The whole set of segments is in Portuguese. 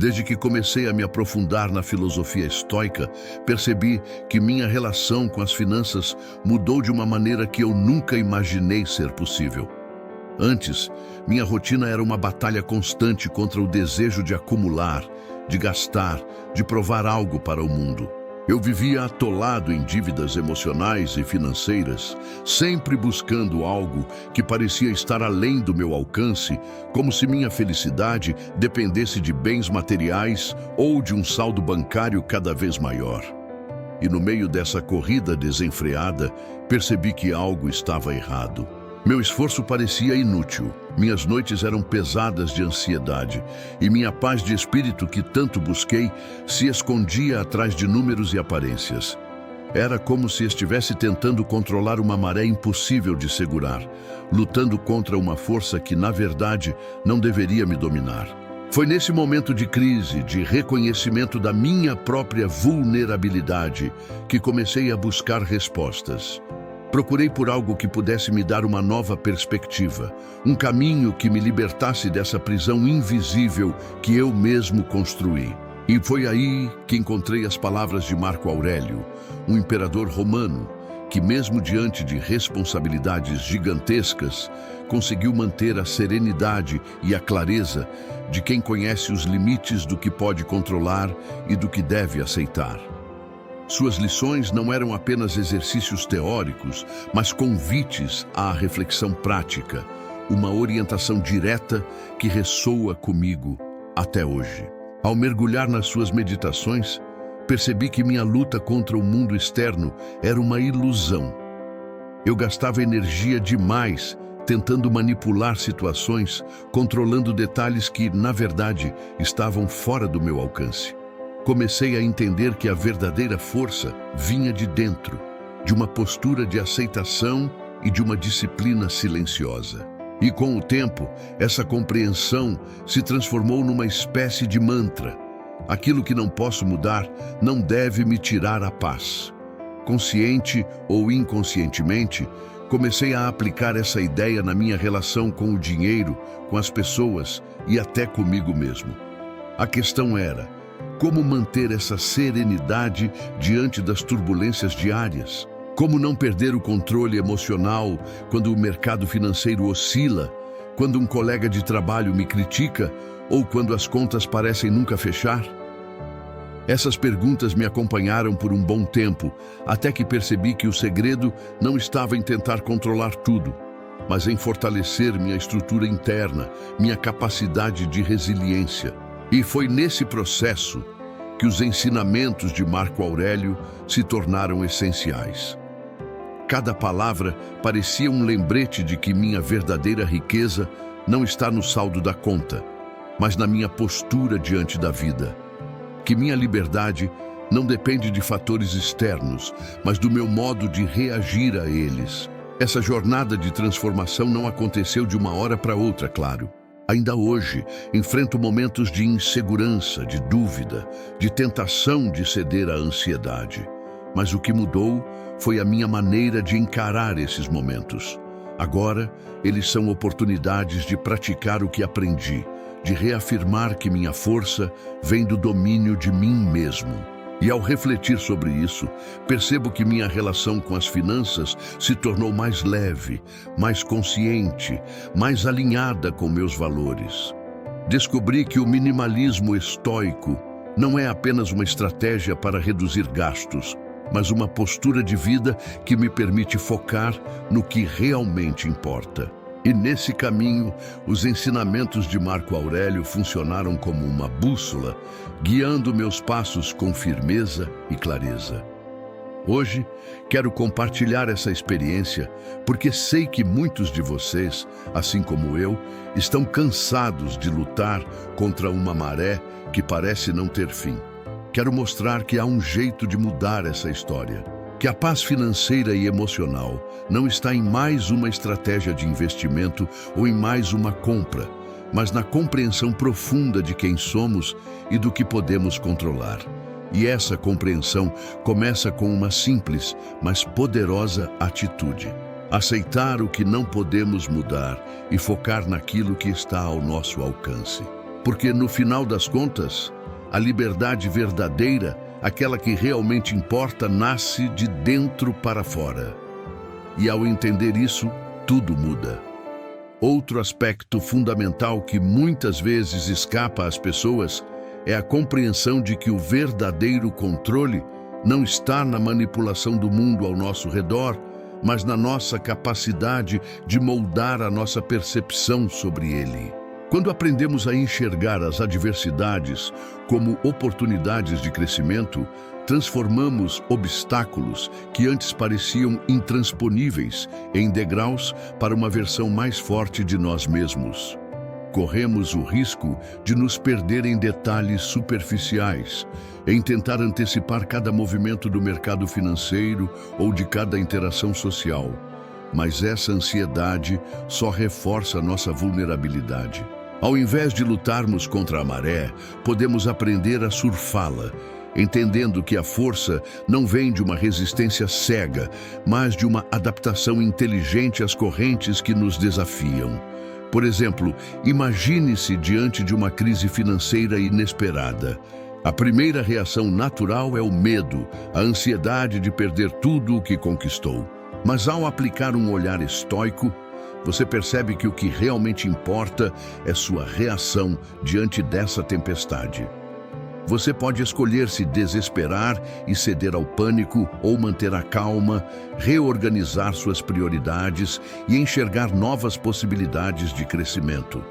Desde que comecei a me aprofundar na filosofia estoica, percebi que minha relação com as finanças mudou de uma maneira que eu nunca imaginei ser possível. Antes, minha rotina era uma batalha constante contra o desejo de acumular, de gastar, de provar algo para o mundo. Eu vivia atolado em dívidas emocionais e financeiras, sempre buscando algo que parecia estar além do meu alcance, como se minha felicidade dependesse de bens materiais ou de um saldo bancário cada vez maior. E no meio dessa corrida desenfreada, percebi que algo estava errado. Meu esforço parecia inútil, minhas noites eram pesadas de ansiedade e minha paz de espírito que tanto busquei se escondia atrás de números e aparências. Era como se estivesse tentando controlar uma maré impossível de segurar, lutando contra uma força que, na verdade, não deveria me dominar. Foi nesse momento de crise, de reconhecimento da minha própria vulnerabilidade, que comecei a buscar respostas. Procurei por algo que pudesse me dar uma nova perspectiva, um caminho que me libertasse dessa prisão invisível que eu mesmo construí. E foi aí que encontrei as palavras de Marco Aurélio, um imperador romano, que mesmo diante de responsabilidades gigantescas, conseguiu manter a serenidade e a clareza de quem conhece os limites do que pode controlar e do que deve aceitar. Suas lições não eram apenas exercícios teóricos, mas convites à reflexão prática, uma orientação direta que ressoa comigo até hoje. Ao mergulhar nas suas meditações, percebi que minha luta contra o mundo externo era uma ilusão. Eu gastava energia demais tentando manipular situações, controlando detalhes que, na verdade, estavam fora do meu alcance. Comecei a entender que a verdadeira força vinha de dentro, de uma postura de aceitação e de uma disciplina silenciosa. E com o tempo, essa compreensão se transformou numa espécie de mantra. Aquilo que não posso mudar não deve me tirar a paz. Consciente ou inconscientemente, comecei a aplicar essa ideia na minha relação com o dinheiro, com as pessoas e até comigo mesmo. A questão era: como manter essa serenidade diante das turbulências diárias? Como não perder o controle emocional quando o mercado financeiro oscila, quando um colega de trabalho me critica ou quando as contas parecem nunca fechar? Essas perguntas me acompanharam por um bom tempo, até que percebi que o segredo não estava em tentar controlar tudo, mas em fortalecer minha estrutura interna, minha capacidade de resiliência. E foi nesse processo que os ensinamentos de Marco Aurélio se tornaram essenciais. Cada palavra parecia um lembrete de que minha verdadeira riqueza não está no saldo da conta, mas na minha postura diante da vida. Que minha liberdade não depende de fatores externos, mas do meu modo de reagir a eles. Essa jornada de transformação não aconteceu de uma hora para outra, claro. Ainda hoje, enfrento momentos de insegurança, de dúvida, de tentação de ceder à ansiedade. Mas o que mudou foi a minha maneira de encarar esses momentos. Agora, eles são oportunidades de praticar o que aprendi, de reafirmar que minha força vem do domínio de mim mesmo. E ao refletir sobre isso, percebo que minha relação com as finanças se tornou mais leve, mais consciente, mais alinhada com meus valores. Descobri que o minimalismo estoico não é apenas uma estratégia para reduzir gastos, mas uma postura de vida que me permite focar no que realmente importa. E nesse caminho, os ensinamentos de Marco Aurélio funcionaram como uma bússola, guiando meus passos com firmeza e clareza. Hoje, quero compartilhar essa experiência porque sei que muitos de vocês, assim como eu, estão cansados de lutar contra uma maré que parece não ter fim. Quero mostrar que há um jeito de mudar essa história. Que a paz financeira e emocional não está em mais uma estratégia de investimento ou em mais uma compra, mas na compreensão profunda de quem somos e do que podemos controlar. E essa compreensão começa com uma simples, mas poderosa atitude: aceitar o que não podemos mudar e focar naquilo que está ao nosso alcance. Porque no final das contas, a liberdade verdadeira, aquela que realmente importa, nasce de dentro para fora. E ao entender isso, tudo muda. Outro aspecto fundamental que muitas vezes escapa às pessoas é a compreensão de que o verdadeiro controle não está na manipulação do mundo ao nosso redor, mas na nossa capacidade de moldar a nossa percepção sobre ele. Quando aprendemos a enxergar as adversidades como oportunidades de crescimento, transformamos obstáculos que antes pareciam intransponíveis em degraus para uma versão mais forte de nós mesmos. Corremos o risco de nos perder em detalhes superficiais, em tentar antecipar cada movimento do mercado financeiro ou de cada interação social. Mas essa ansiedade só reforça nossa vulnerabilidade. Ao invés de lutarmos contra a maré, podemos aprender a surfá-la, entendendo que a força não vem de uma resistência cega, mas de uma adaptação inteligente às correntes que nos desafiam. Por exemplo, imagine-se diante de uma crise financeira inesperada. A primeira reação natural é o medo, a ansiedade de perder tudo o que conquistou. Mas ao aplicar um olhar estoico, você percebe que o que realmente importa é sua reação diante dessa tempestade. Você pode escolher se desesperar e ceder ao pânico ou manter a calma, reorganizar suas prioridades e enxergar novas possibilidades de crescimento.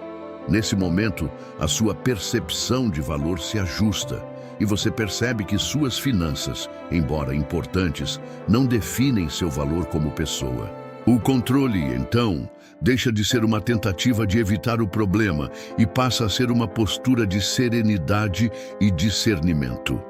Nesse momento, a sua percepção de valor se ajusta e você percebe que suas finanças, embora importantes, não definem seu valor como pessoa. O controle, então, deixa de ser uma tentativa de evitar o problema e passa a ser uma postura de serenidade e discernimento.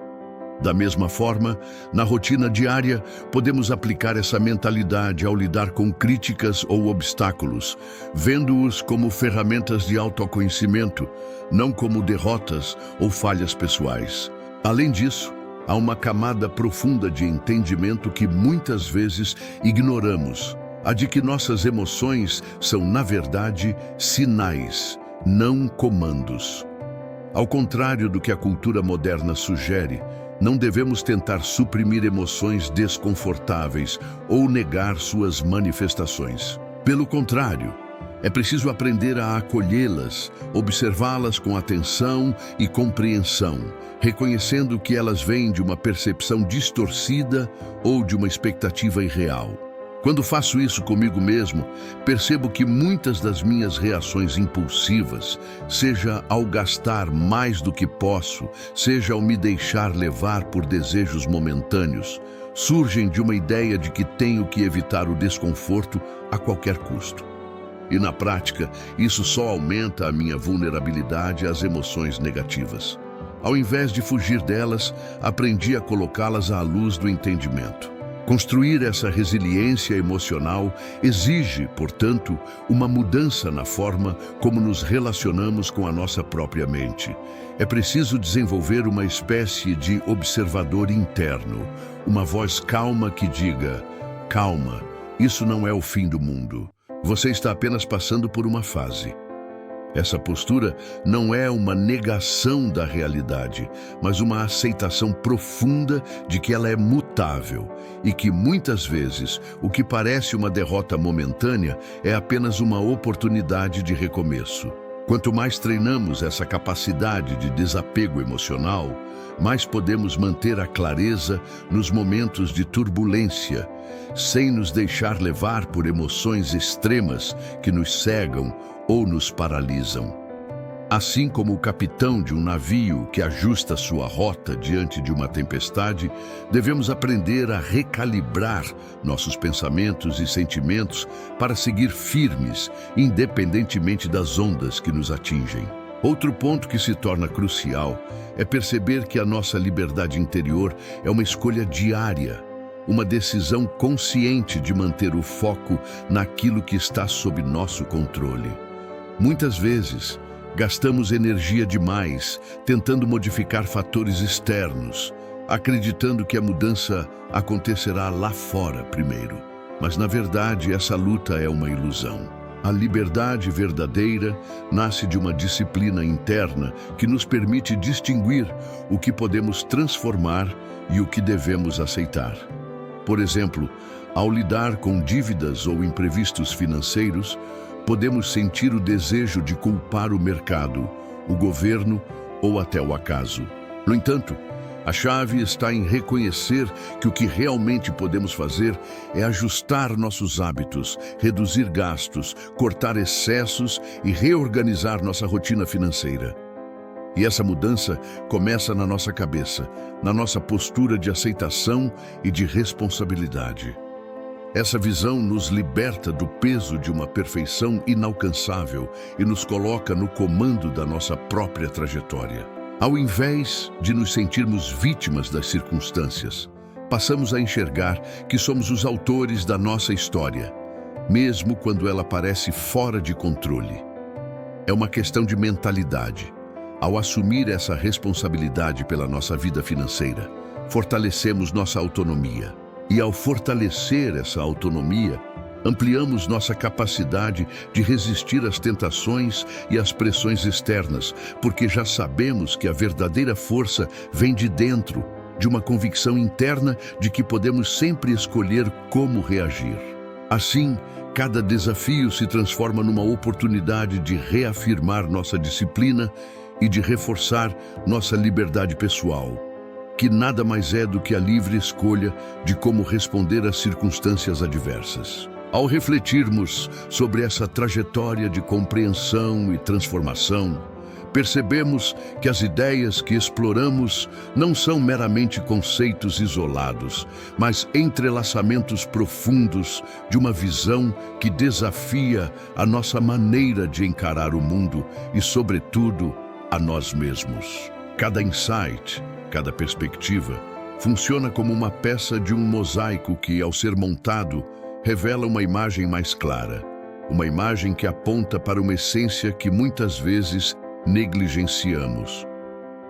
Da mesma forma, na rotina diária, podemos aplicar essa mentalidade ao lidar com críticas ou obstáculos, vendo-os como ferramentas de autoconhecimento, não como derrotas ou falhas pessoais. Além disso, há uma camada profunda de entendimento que muitas vezes ignoramos, a de que nossas emoções são, na verdade, sinais, não comandos. Ao contrário do que a cultura moderna sugere, não devemos tentar suprimir emoções desconfortáveis ou negar suas manifestações. Pelo contrário, é preciso aprender a acolhê-las, observá-las com atenção e compreensão, reconhecendo que elas vêm de uma percepção distorcida ou de uma expectativa irreal. Quando faço isso comigo mesmo, percebo que muitas das minhas reações impulsivas, seja ao gastar mais do que posso, seja ao me deixar levar por desejos momentâneos, surgem de uma ideia de que tenho que evitar o desconforto a qualquer custo. E na prática, isso só aumenta a minha vulnerabilidade às emoções negativas. Ao invés de fugir delas, aprendi a colocá-las à luz do entendimento. Construir essa resiliência emocional exige, portanto, uma mudança na forma como nos relacionamos com a nossa própria mente. É preciso desenvolver uma espécie de observador interno, uma voz calma que diga: calma, isso não é o fim do mundo. Você está apenas passando por uma fase. Essa postura não é uma negação da realidade, mas uma aceitação profunda de que ela é mutável e que muitas vezes o que parece uma derrota momentânea é apenas uma oportunidade de recomeço. Quanto mais treinamos essa capacidade de desapego emocional, mais podemos manter a clareza nos momentos de turbulência, sem nos deixar levar por emoções extremas que nos cegam ou nos paralisam. Assim como o capitão de um navio que ajusta sua rota diante de uma tempestade, devemos aprender a recalibrar nossos pensamentos e sentimentos para seguir firmes, independentemente das ondas que nos atingem. Outro ponto que se torna crucial é perceber que a nossa liberdade interior é uma escolha diária, uma decisão consciente de manter o foco naquilo que está sob nosso controle. Muitas vezes, gastamos energia demais tentando modificar fatores externos, acreditando que a mudança acontecerá lá fora primeiro. Mas, na verdade, essa luta é uma ilusão. A liberdade verdadeira nasce de uma disciplina interna que nos permite distinguir o que podemos transformar e o que devemos aceitar. Por exemplo, ao lidar com dívidas ou imprevistos financeiros, podemos sentir o desejo de culpar o mercado, o governo ou até o acaso. No entanto, a chave está em reconhecer que o que realmente podemos fazer é ajustar nossos hábitos, reduzir gastos, cortar excessos e reorganizar nossa rotina financeira. E essa mudança começa na nossa cabeça, na nossa postura de aceitação e de responsabilidade. Essa visão nos liberta do peso de uma perfeição inalcançável e nos coloca no comando da nossa própria trajetória. Ao invés de nos sentirmos vítimas das circunstâncias, passamos a enxergar que somos os autores da nossa história, mesmo quando ela parece fora de controle. É uma questão de mentalidade. Ao assumir essa responsabilidade pela nossa vida financeira, fortalecemos nossa autonomia. E ao fortalecer essa autonomia, ampliamos nossa capacidade de resistir às tentações e às pressões externas, porque já sabemos que a verdadeira força vem de dentro, de uma convicção interna de que podemos sempre escolher como reagir. Assim, cada desafio se transforma numa oportunidade de reafirmar nossa disciplina e de reforçar nossa liberdade pessoal, que nada mais é do que a livre escolha de como responder às circunstâncias adversas. Ao refletirmos sobre essa trajetória de compreensão e transformação, percebemos que as ideias que exploramos não são meramente conceitos isolados, mas entrelaçamentos profundos de uma visão que desafia a nossa maneira de encarar o mundo e, sobretudo, a nós mesmos. Cada insight, cada perspectiva, funciona como uma peça de um mosaico que, ao ser montado, revela uma imagem mais clara, uma imagem que aponta para uma essência que muitas vezes negligenciamos,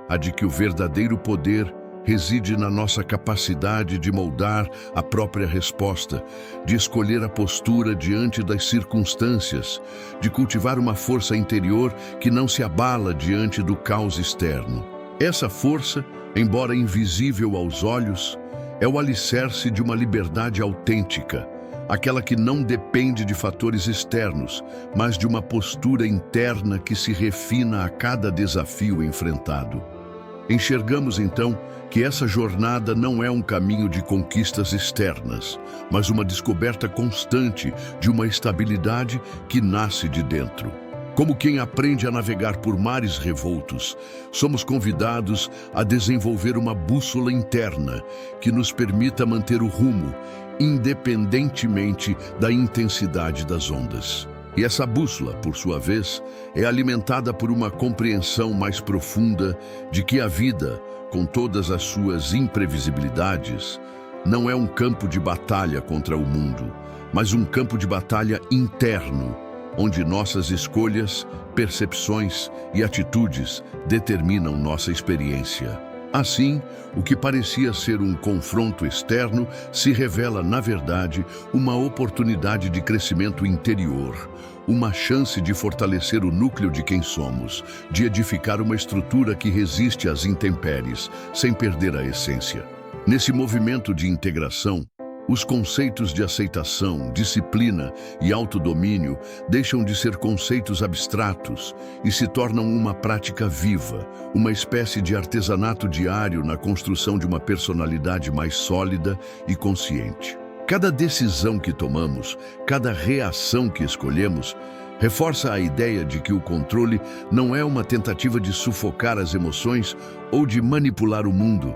a de que o verdadeiro poder reside na nossa capacidade de moldar a própria resposta, de escolher a postura diante das circunstâncias, de cultivar uma força interior que não se abala diante do caos externo. Essa força, embora invisível aos olhos, é o alicerce de uma liberdade autêntica, aquela que não depende de fatores externos, mas de uma postura interna que se refina a cada desafio enfrentado. Enxergamos então que essa jornada não é um caminho de conquistas externas, mas uma descoberta constante de uma estabilidade que nasce de dentro. Como quem aprende a navegar por mares revoltos, somos convidados a desenvolver uma bússola interna que nos permita manter o rumo, independentemente da intensidade das ondas. E essa bússola, por sua vez, é alimentada por uma compreensão mais profunda de que a vida, com todas as suas imprevisibilidades, não é um campo de batalha contra o mundo, mas um campo de batalha interno, onde nossas escolhas, percepções e atitudes determinam nossa experiência. Assim, o que parecia ser um confronto externo se revela, na verdade, uma oportunidade de crescimento interior, uma chance de fortalecer o núcleo de quem somos, de edificar uma estrutura que resiste às intempéries, sem perder a essência. Nesse movimento de integração, os conceitos de aceitação, disciplina e autodomínio deixam de ser conceitos abstratos e se tornam uma prática viva, uma espécie de artesanato diário na construção de uma personalidade mais sólida e consciente. Cada decisão que tomamos, cada reação que escolhemos, reforça a ideia de que o controle não é uma tentativa de sufocar as emoções ou de manipular o mundo,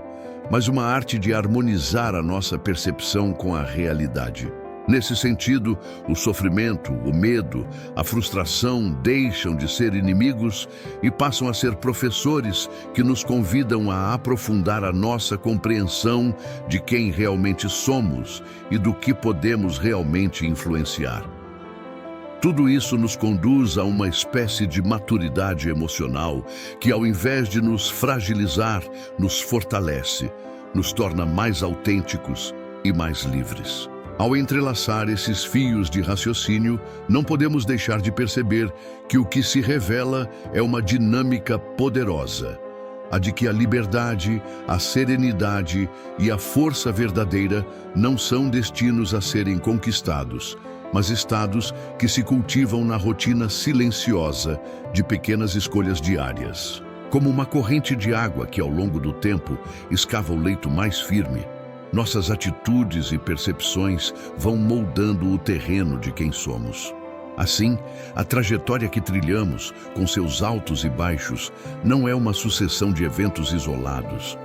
mas uma arte de harmonizar a nossa percepção com a realidade. Nesse sentido, o sofrimento, o medo, a frustração deixam de ser inimigos e passam a ser professores que nos convidam a aprofundar a nossa compreensão de quem realmente somos e do que podemos realmente influenciar. Tudo isso nos conduz a uma espécie de maturidade emocional que, ao invés de nos fragilizar, nos fortalece, nos torna mais autênticos e mais livres. Ao entrelaçar esses fios de raciocínio, não podemos deixar de perceber que o que se revela é uma dinâmica poderosa, a de que a liberdade, a serenidade e a força verdadeira não são destinos a serem conquistados, mas estados que se cultivam na rotina silenciosa de pequenas escolhas diárias. Como uma corrente de água que, ao longo do tempo, escava o leito mais firme, nossas atitudes e percepções vão moldando o terreno de quem somos. Assim, a trajetória que trilhamos, com seus altos e baixos, não é uma sucessão de eventos isolados,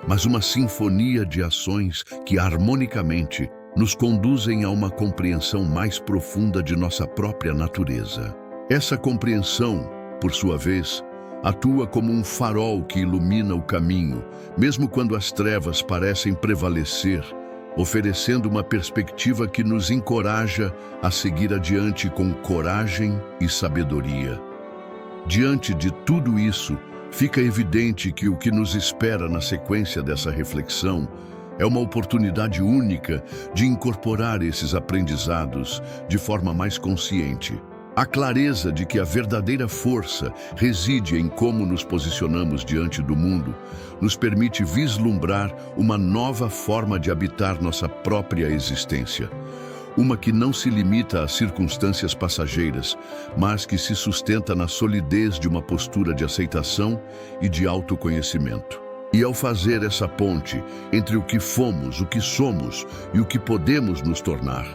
mas uma sinfonia de ações que, harmonicamente, nos conduzem a uma compreensão mais profunda de nossa própria natureza. Essa compreensão, por sua vez, atua como um farol que ilumina o caminho, mesmo quando as trevas parecem prevalecer, oferecendo uma perspectiva que nos encoraja a seguir adiante com coragem e sabedoria. Diante de tudo isso, fica evidente que o que nos espera na sequência dessa reflexão é uma oportunidade única de incorporar esses aprendizados de forma mais consciente. A clareza de que a verdadeira força reside em como nos posicionamos diante do mundo nos permite vislumbrar uma nova forma de habitar nossa própria existência. Uma que não se limita às circunstâncias passageiras, mas que se sustenta na solidez de uma postura de aceitação e de autoconhecimento. E ao fazer essa ponte entre o que fomos, o que somos e o que podemos nos tornar,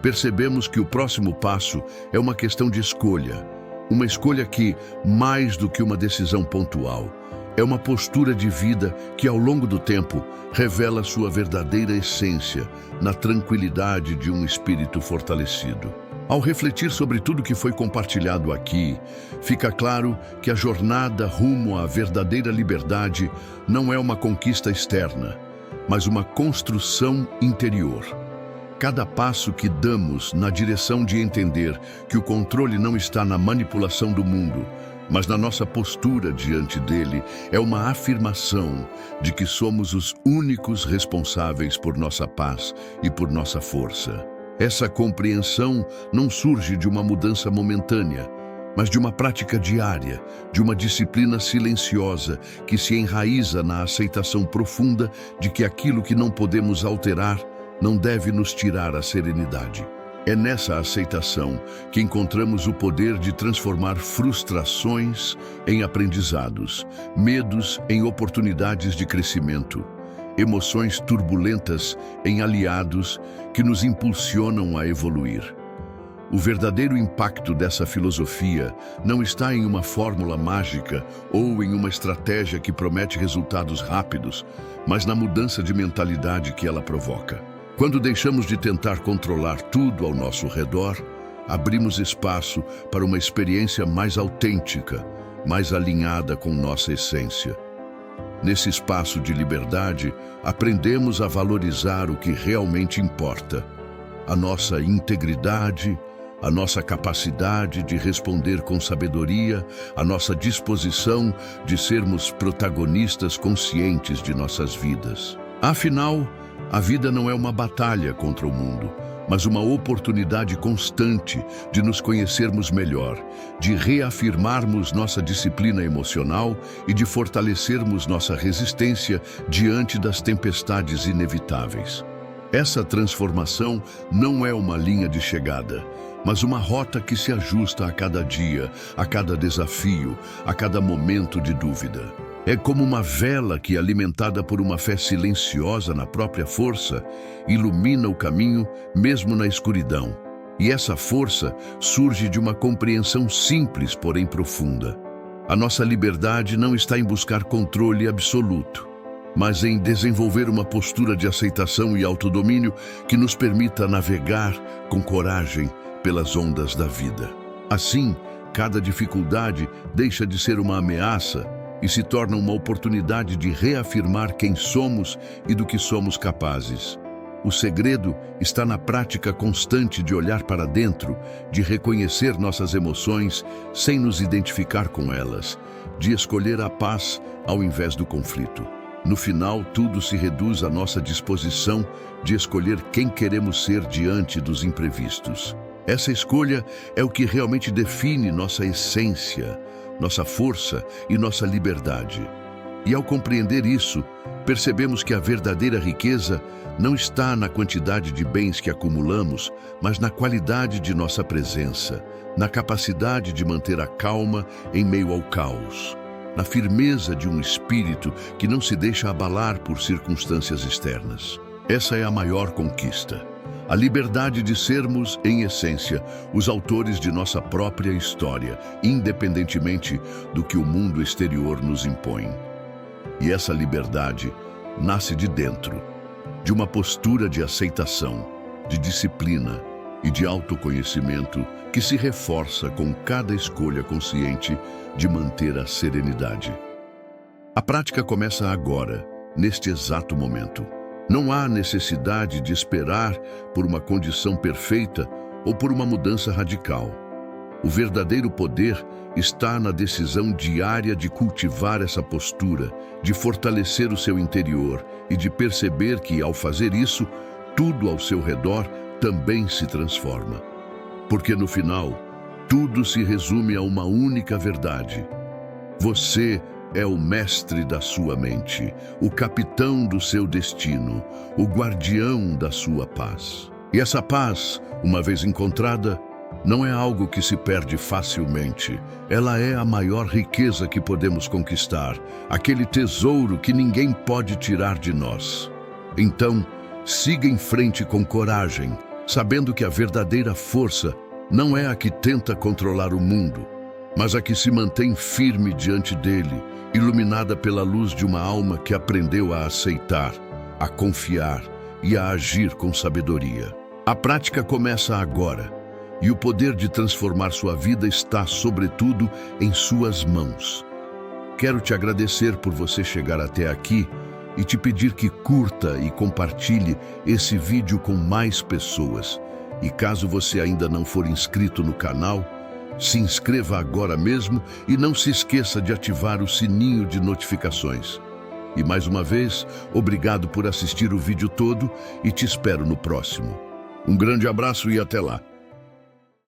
percebemos que o próximo passo é uma questão de escolha. Uma escolha que, mais do que uma decisão pontual, é uma postura de vida que, ao longo do tempo, revela sua verdadeira essência na tranquilidade de um espírito fortalecido. Ao refletir sobre tudo que foi compartilhado aqui, fica claro que a jornada rumo à verdadeira liberdade não é uma conquista externa, mas uma construção interior. Cada passo que damos na direção de entender que o controle não está na manipulação do mundo, mas na nossa postura diante dele, é uma afirmação de que somos os únicos responsáveis por nossa paz e por nossa força. Essa compreensão não surge de uma mudança momentânea, mas de uma prática diária, de uma disciplina silenciosa que se enraiza na aceitação profunda de que aquilo que não podemos alterar não deve nos tirar a serenidade. É nessa aceitação que encontramos o poder de transformar frustrações em aprendizados, medos em oportunidades de crescimento, emoções turbulentas em aliados que nos impulsionam a evoluir. O verdadeiro impacto dessa filosofia não está em uma fórmula mágica ou em uma estratégia que promete resultados rápidos, mas na mudança de mentalidade que ela provoca. Quando deixamos de tentar controlar tudo ao nosso redor, abrimos espaço para uma experiência mais autêntica, mais alinhada com nossa essência. Nesse espaço de liberdade, aprendemos a valorizar o que realmente importa: a nossa integridade, a nossa capacidade de responder com sabedoria, a nossa disposição de sermos protagonistas conscientes de nossas vidas. Afinal, a vida não é uma batalha contra o mundo, mas uma oportunidade constante de nos conhecermos melhor, de reafirmarmos nossa disciplina emocional e de fortalecermos nossa resistência diante das tempestades inevitáveis. Essa transformação não é uma linha de chegada, mas uma rota que se ajusta a cada dia, a cada desafio, a cada momento de dúvida. É como uma vela que, alimentada por uma fé silenciosa na própria força, ilumina o caminho mesmo na escuridão. E essa força surge de uma compreensão simples, porém profunda. A nossa liberdade não está em buscar controle absoluto, mas em desenvolver uma postura de aceitação e autodomínio que nos permita navegar com coragem pelas ondas da vida. Assim, cada dificuldade deixa de ser uma ameaça e se torna uma oportunidade de reafirmar quem somos e do que somos capazes. O segredo está na prática constante de olhar para dentro, de reconhecer nossas emoções sem nos identificar com elas, de escolher a paz ao invés do conflito. No final, tudo se reduz à nossa disposição de escolher quem queremos ser diante dos imprevistos. Essa escolha é o que realmente define nossa essência, nossa força e nossa liberdade. E ao compreender isso, percebemos que a verdadeira riqueza não está na quantidade de bens que acumulamos, mas na qualidade de nossa presença, na capacidade de manter a calma em meio ao caos, na firmeza de um espírito que não se deixa abalar por circunstâncias externas. Essa é a maior conquista. A liberdade de sermos, em essência, os autores de nossa própria história, independentemente do que o mundo exterior nos impõe. E essa liberdade nasce de dentro, de uma postura de aceitação, de disciplina e de autoconhecimento que se reforça com cada escolha consciente de manter a serenidade. A prática começa agora, neste exato momento. Não há necessidade de esperar por uma condição perfeita ou por uma mudança radical. O verdadeiro poder está na decisão diária de cultivar essa postura, de fortalecer o seu interior e de perceber que, ao fazer isso, tudo ao seu redor também se transforma. Porque no final, tudo se resume a uma única verdade. Você é o mestre da sua mente, o capitão do seu destino, o guardião da sua paz. E essa paz, uma vez encontrada, não é algo que se perde facilmente. Ela é a maior riqueza que podemos conquistar, aquele tesouro que ninguém pode tirar de nós. Então, siga em frente com coragem, sabendo que a verdadeira força não é a que tenta controlar o mundo, mas a que se mantém firme diante dele, iluminada pela luz de uma alma que aprendeu a aceitar, a confiar e a agir com sabedoria. A prática começa agora, e o poder de transformar sua vida está, sobretudo, em suas mãos. Quero te agradecer por você chegar até aqui e te pedir que curta e compartilhe esse vídeo com mais pessoas. E caso você ainda não for inscrito no canal, se inscreva agora mesmo e não se esqueça de ativar o sininho de notificações. E mais uma vez, obrigado por assistir o vídeo todo e te espero no próximo. Um grande abraço e até lá!